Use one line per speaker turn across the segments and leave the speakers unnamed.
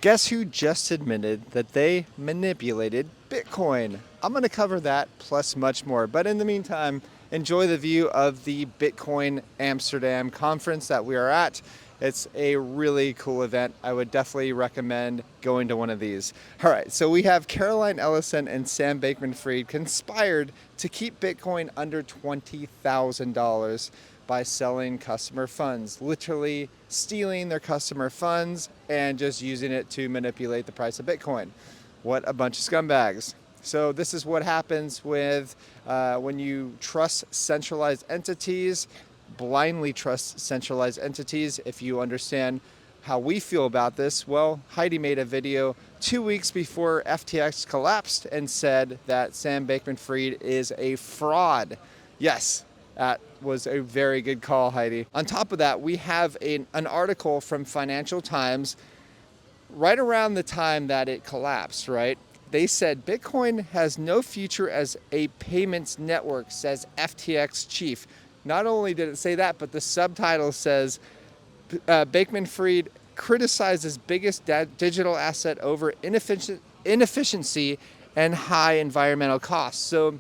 Guess who just admitted that they manipulated Bitcoin? I'm going to cover that plus much more. But in the meantime, enjoy the view of the Bitcoin Amsterdam conference that we are at. It's a really cool event. I would definitely recommend going to one of these. All right, so we have Caroline Ellison and Sam Bankman-Fried conspired to keep Bitcoin under $20,000 by selling customer funds, literally stealing their customer funds and just using it to manipulate the price of Bitcoin. What a bunch of scumbags. So this is what happens with when you trust centralized entities, blindly trust centralized entities. If you understand how we feel about this, well, Heidi made a video 2 weeks before FTX collapsed and said that Sam Bankman-Fried is a fraud. Yes, that was a very good call, Heidi. On top of that, we have an article from Financial Times right around the time that it collapsed, right? They said Bitcoin has no future as a payments network, says FTX chief. Not only did it say that, but the subtitle says Bankman-Fried criticizes biggest digital asset over inefficiency and high environmental costs. So,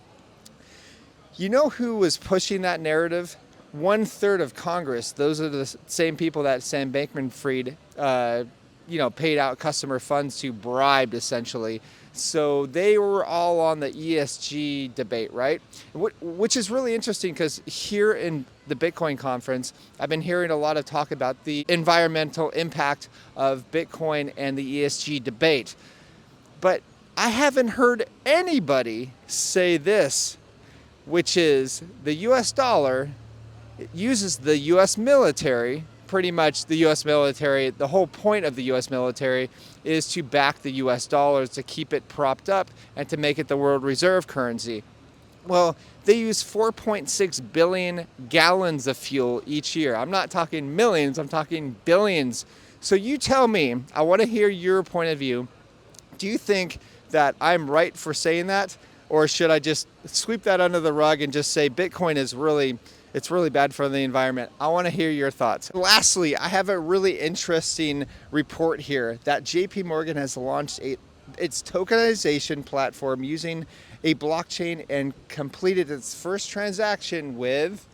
you know who was pushing that narrative? 1/3 of Congress. Those are the same people that Sam Bankman-Fried, paid out customer funds to, bribed essentially. So they were all on the ESG debate, right? Which is really interesting because here in the Bitcoin conference, I've been hearing a lot of talk about the environmental impact of Bitcoin and the ESG debate. But I haven't heard anybody say this, which is the US dollar uses the US military, pretty much the US military, the whole point of the US military is to back the US dollars, to keep it propped up and to make it the world reserve currency. Well, they use 4.6 billion gallons of fuel each year. I'm not talking millions, I'm talking billions. So you tell me, I want to hear your point of view. Do you think that I'm right for saying that? Or should I just sweep that under the rug and just say Bitcoin is really bad for the environment? I want to hear your thoughts. Lastly, I have a really interesting report here that JP Morgan has launched its tokenization platform using a blockchain and completed its first transaction with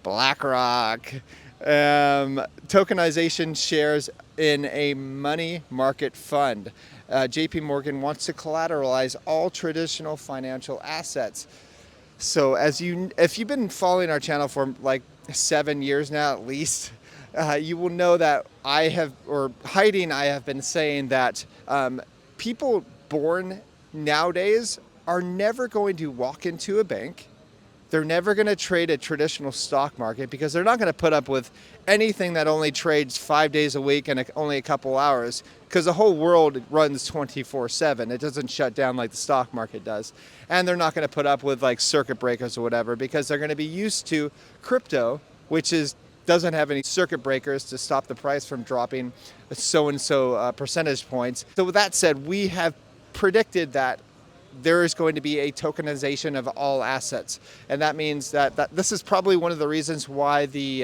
BlackRock. Tokenization shares in a money market fund. JP Morgan wants to collateralize all traditional financial assets. So if you've been following our channel for like 7 years now at least, you will know that Heidi and I have been saying that people born nowadays are never going to walk into a bank. They're never going to trade a traditional stock market because they're not going to put up with anything that only trades 5 days a week and only a couple hours, because the whole world runs 24/7. It doesn't shut down like the stock market does. And they're not going to put up with like circuit breakers or whatever because they're going to be used to crypto, which doesn't have any circuit breakers to stop the price from dropping so-and-so percentage points. So with that said, we have predicted that there is going to be a tokenization of all assets. And that means that this is probably one of the reasons why the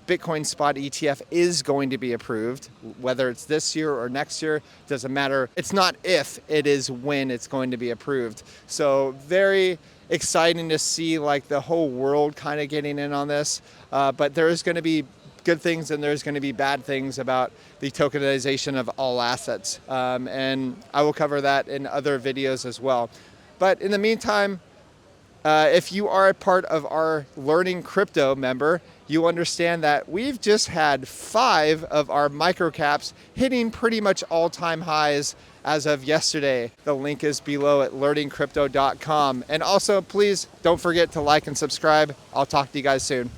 Bitcoin spot ETF is going to be approved, whether it's this year or next year, doesn't matter. It's not if, it is when it's going to be approved. So very exciting to see like the whole world kind of getting in on this. But there is going to be good things and there's going to be bad things about the tokenization of all assets. And I will cover that in other videos as well. But in the meantime, if you are a part of our Learning Crypto member, you understand that we've just had 5 of our microcaps hitting pretty much all-time highs as of yesterday. The link is below at learningcrypto.com. And also, please don't forget to like and subscribe. I'll talk to you guys soon.